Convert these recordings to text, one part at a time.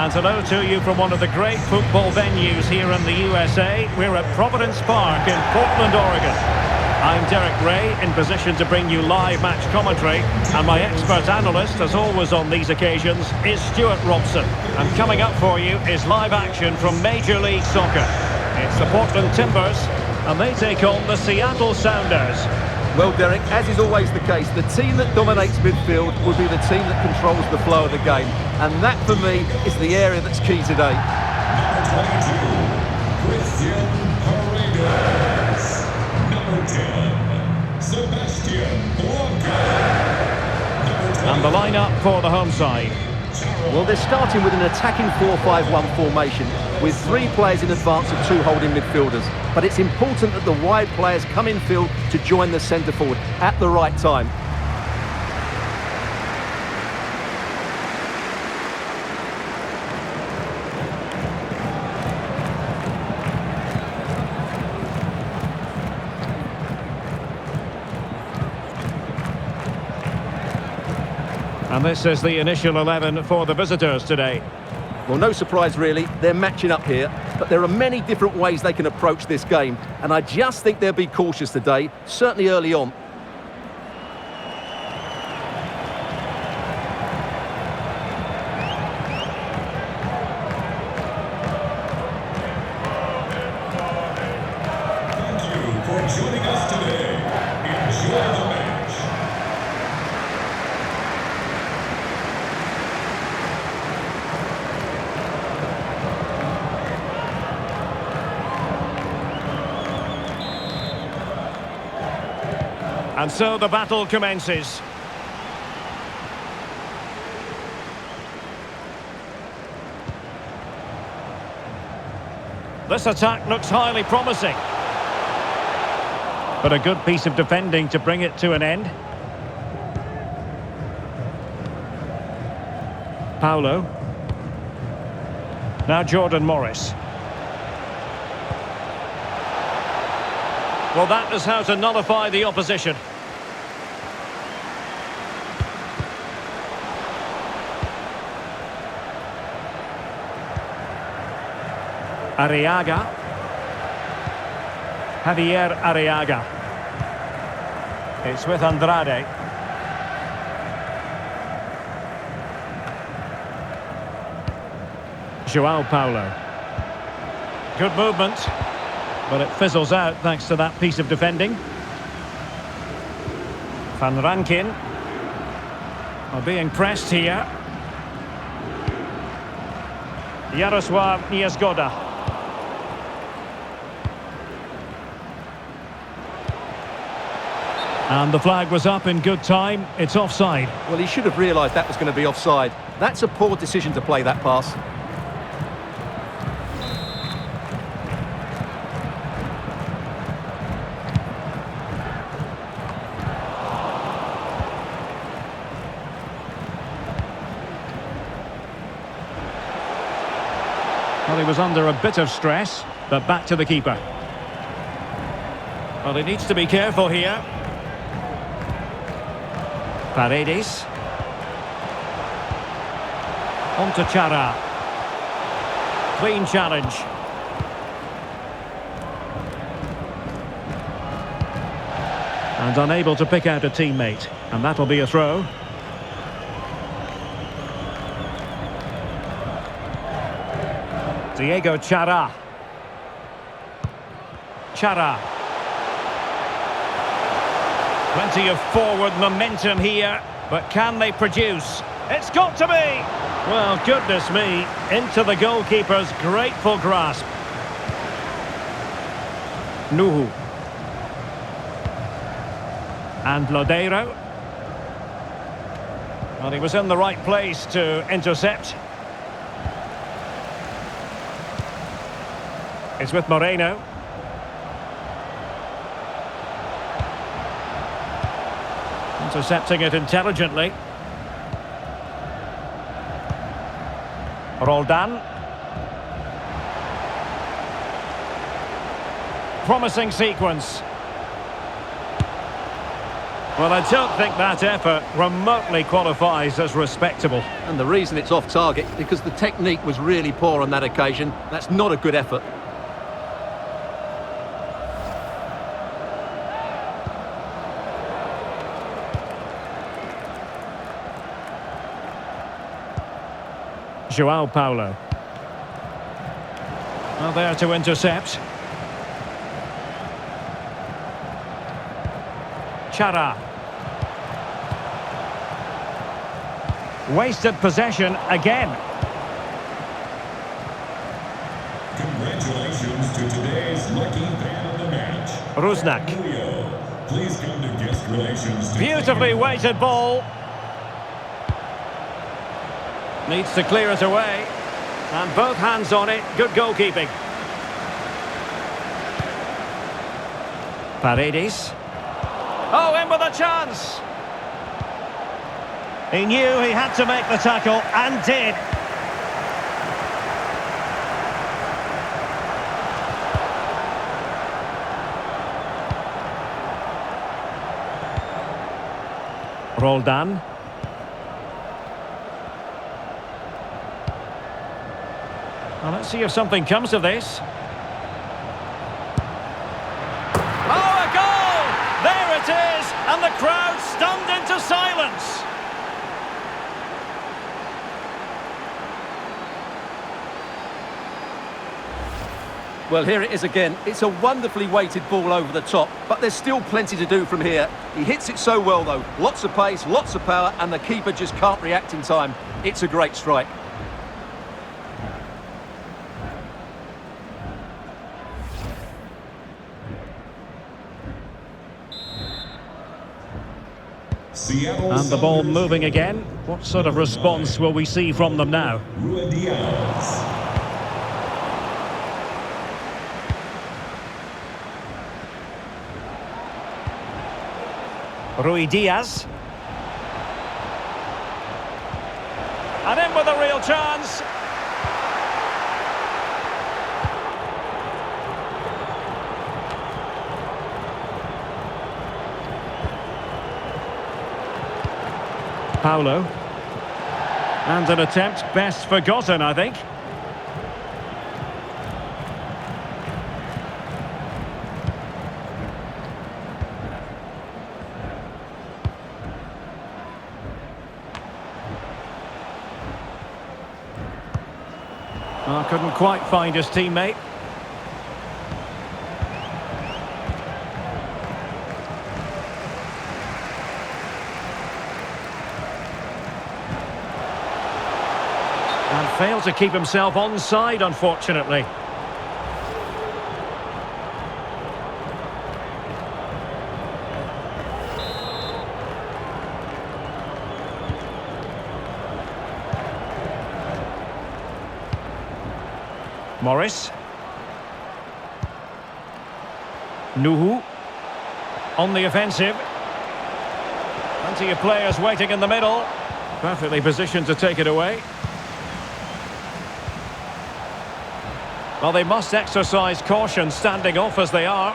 And hello to you from one of the great football venues here in the USA. We're at Providence Park in Portland, Oregon. I'm Derek Ray, in position to bring you live match commentary. And my expert analyst, as always on these occasions, is Stuart Robson. And coming up for you is live action from Major League Soccer. It's the Portland Timbers, and they take on the Seattle Sounders. Well, Derek, as is always the case, the team that dominates midfield will be the team that controls the flow of the game. And that, for me, is the area that's key today. Number 10, Sebastian Blanca. And the lineup for the home side. Well, they're starting with an attacking 4-5-1 formation with 3 players in advance of 2 holding midfielders. But it's important that the wide players come in field to join the centre forward at the right time. And this is the initial 11 for the visitors today. Well, no surprise really, they're matching up here, but there are many different ways they can approach this game, and I just think they'll be cautious today, certainly early on. Thank you for joining us today. Enjoy the match. And so the battle commences. This attack looks highly promising. But a good piece of defending to bring it to an end. Paulo. Now Jordan Morris. Well, that is how to nullify the opposition. Arriaga. Javier Arriaga. It's with Andrade. João Paulo. Good movement. But it fizzles out thanks to that piece of defending. Van Rankin are being pressed here. Jarosław Niezgoda. And the flag was up in good time. It's offside. Well, he should have realised that was going to be offside. That's a poor decision to play that pass. Well, he was under a bit of stress, but back to the keeper. Well, he needs to be careful here. Paredes. On to Chara. Clean challenge. And unable to pick out a teammate. And that'll be a throw. Diego Chara. Chara. Plenty of forward momentum here, but can they produce? It's got to be! Well, goodness me, into the goalkeeper's grateful grasp. Nuhu. And Lodeiro. Well, he was in the right place to intercept. It's with Moreno. Intercepting it intelligently. Roldan. Promising sequence. Well, I don't think that effort remotely qualifies as respectable. And the reason it's off target, because the technique was really poor on that occasion. That's not a good effort. João Paulo. Well, there to intercept. Chara. Wasted possession again. Congratulations to today's lucky fan of the match. Rusnak. Julio, please come to guest relations. Beautifully weighted ball. Needs to clear it away. And both hands on it. Good goalkeeping. Paredes. Oh, in with a chance. He knew he had to make the tackle and did. Roldan. Well, let's see if something comes of this. Oh, a goal! There it is! And the crowd stunned into silence. Well, here it is again. It's a wonderfully weighted ball over the top, but there's still plenty to do from here. He hits it so well, though. Lots of pace, lots of power, and the keeper just can't react in time. It's a great strike. And the ball moving again. What sort of response will we see from them now? Rui Diaz. And in with a real chance. Paulo. And an attempt best forgotten, I think. Oh, couldn't quite find his teammate. And failed to keep himself onside, unfortunately. Morris. Nuhu. On the offensive. Plenty of players waiting in the middle. Perfectly positioned to take it away. Well, they must exercise caution standing off as they are.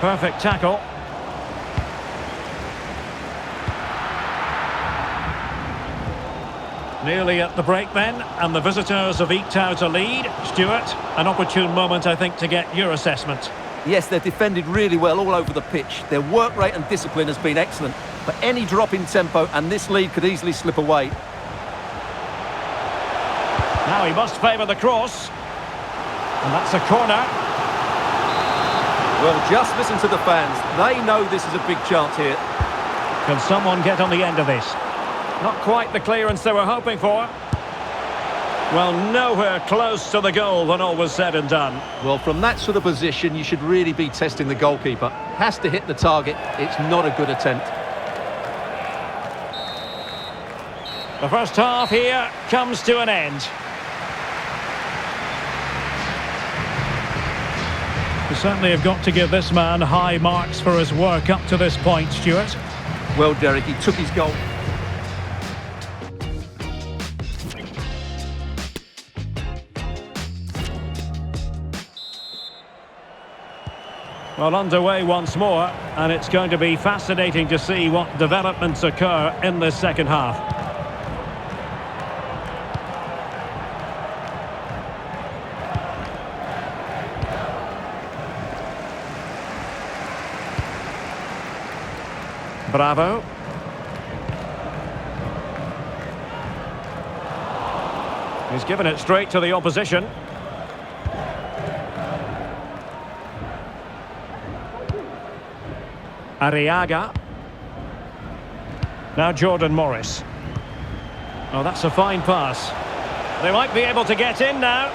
Perfect tackle. Nearly at the break then, and the visitors have eked out a lead. Stuart, an opportune moment, I think, to get your assessment. Yes, they've defended really well all over the pitch. Their work rate and discipline has been excellent. But any drop in tempo and this lead could easily slip away. Now he must favour the cross. And that's a corner. Well, just listen to the fans. They know this is a big chance here. Can someone get on the end of this? Not quite the clearance they were hoping for. Well, nowhere close to the goal when all was said and done. Well, from that sort of position, you should really be testing the goalkeeper. Has to hit the target. It's not a good attempt. The first half here comes to an end. We certainly have got to give this man high marks for his work up to this point, Stuart. Well, Derek, he took his goal. Well, underway once more, and it's going to be fascinating to see what developments occur in this second half. Bravo. He's given it straight to the opposition. Arriaga. Now Jordan Morris. Oh, that's a fine pass. They might be able to get in now.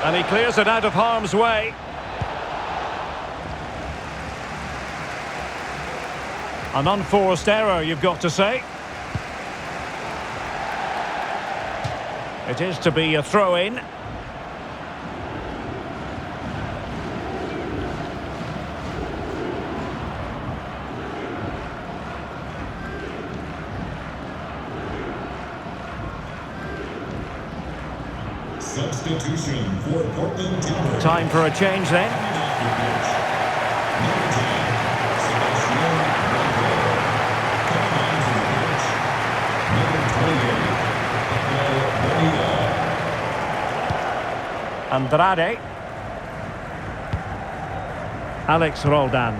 And he clears it out of harm's way. An unforced error, you've got to say. It is to be a throw-in. Substitution for Portland Timbers. Time for a change then. Andrade. Alex Roldan.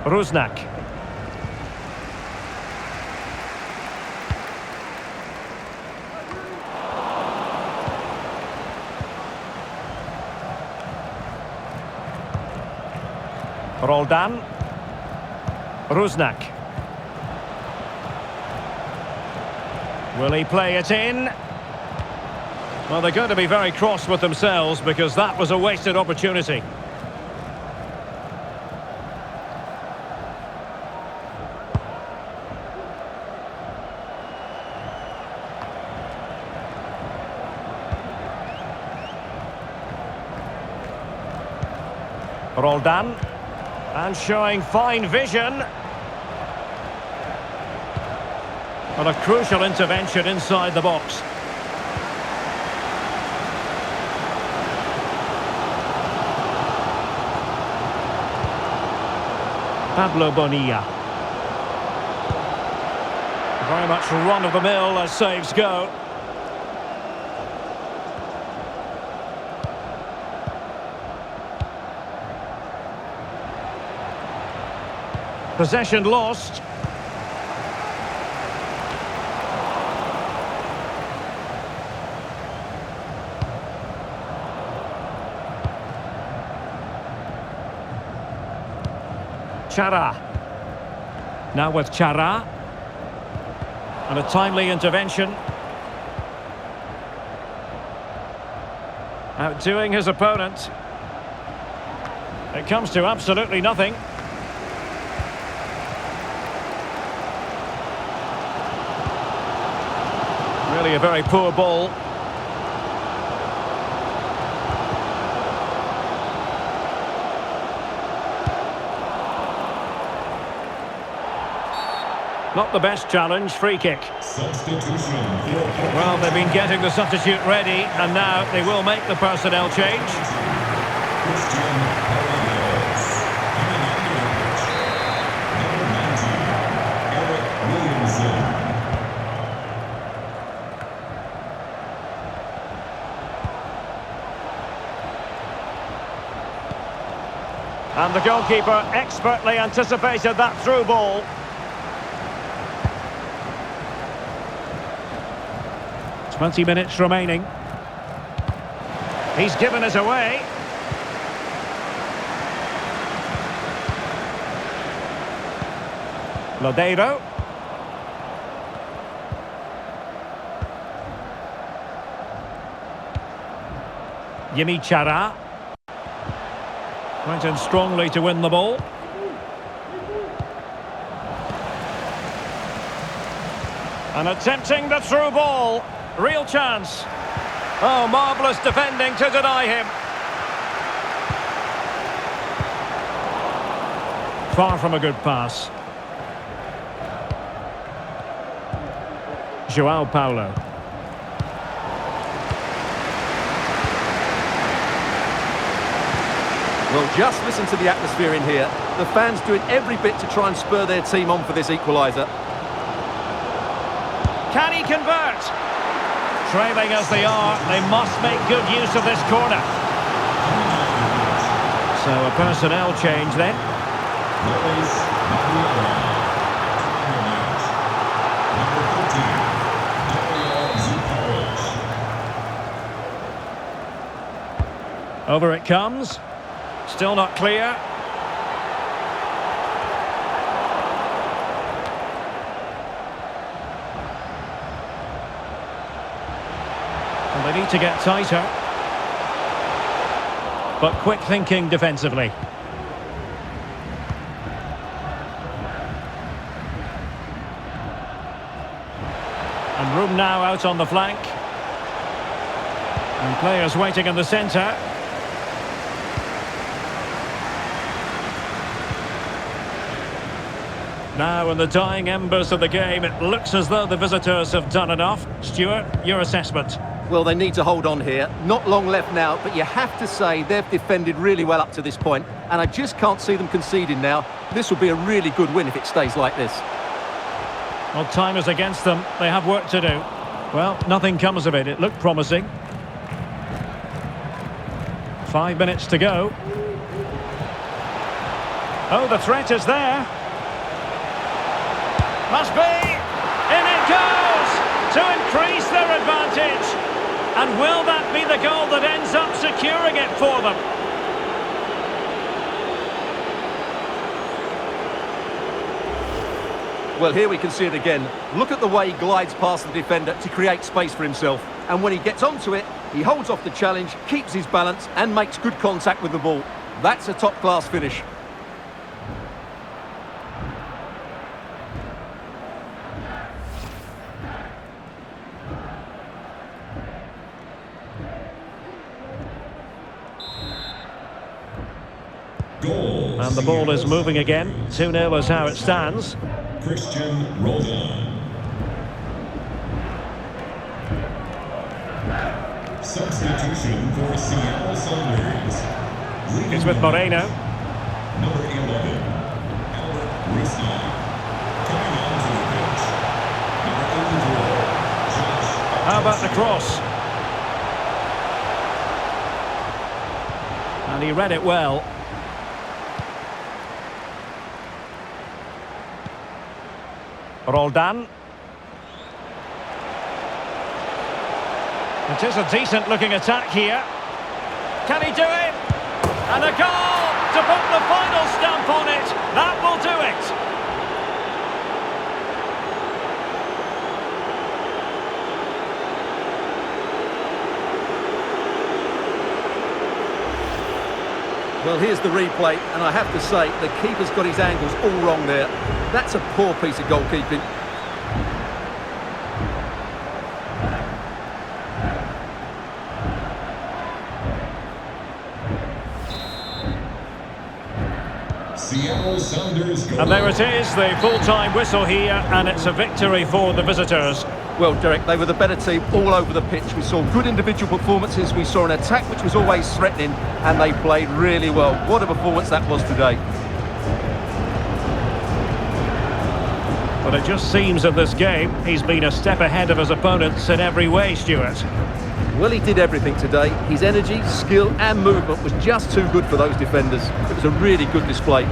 Rusnak. Roldan. Rusnak. Will he play it in? Well, they're going to be very cross with themselves because that was a wasted opportunity. Roldan. And showing fine vision. Well, a crucial intervention inside the box. Pablo Bonilla. Very much run-of-the-mill as saves go. Possession lost. Chara. Now with Chara. And a timely intervention. Outdoing his opponent. It comes to absolutely nothing. Really a very poor ball. Not the best challenge, free kick. Substitution. Well, they've been getting the substitute ready, and now they will make the personnel change. And the goalkeeper expertly anticipated that through ball. "20 minutes remaining. He's given us away. Lodeiro. Yimi Chara. Went in strongly to win the ball. And attempting the through ball. Real chance. Oh, marvellous defending to deny him. Far from a good pass. João Paulo. Well, just listen to the atmosphere in here. The fans doing every bit to try and spur their team on for this equaliser. Can he convert? Trailing as they are, they must make good use of this corner. So a personnel change then. Over it comes. Still not clear. And they need to get tighter. But quick thinking defensively. And room now out on the flank. And players waiting in the centre. Now in the dying embers of the game, it looks as though the visitors have done enough. Stuart, your assessment? Well, they need to hold on here. Not long left now, but you have to say they've defended really well up to this point, and I just can't see them conceding now. This will be a really good win if it stays like this. Well, time is against them. They have work to do. Well, nothing comes of it. It looked promising. 5 minutes to go. Oh, the threat is there. Must be! In it goes! To increase their advantage. And will that be the goal that ends up securing it for them? Well, here we can see it again. Look at the way he glides past the defender to create space for himself. And when he gets onto it, he holds off the challenge, keeps his balance and makes good contact with the ball. That's a top-class finish. And the ball is moving again. 2-0 is how it stands. Christian Roldan. Substitution for Seattle Sounders. It's with Moreno. Number 11, Albert Rusnak. Coming onto the pitch, number 84, Josh. How about the cross? And he read it well. Roldan. It is a decent looking attack here. Can he do it? And a goal to put the final stamp on it. That will do it. Well, here's the replay, and I have to say, the keeper's got his angles all wrong there. That's a poor piece of goalkeeping. Seattle Sounders goal. And there it is, the full-time whistle here, and it's a victory for the visitors. Well, Derek, they were the better team all over the pitch. We saw good individual performances, we saw an attack which was always threatening, and they played really well. What a performance that was today. But it just seems in this game, he's been a step ahead of his opponents in every way, Stuart. Well, he did everything today. His energy, skill and movement was just too good for those defenders. It was a really good display.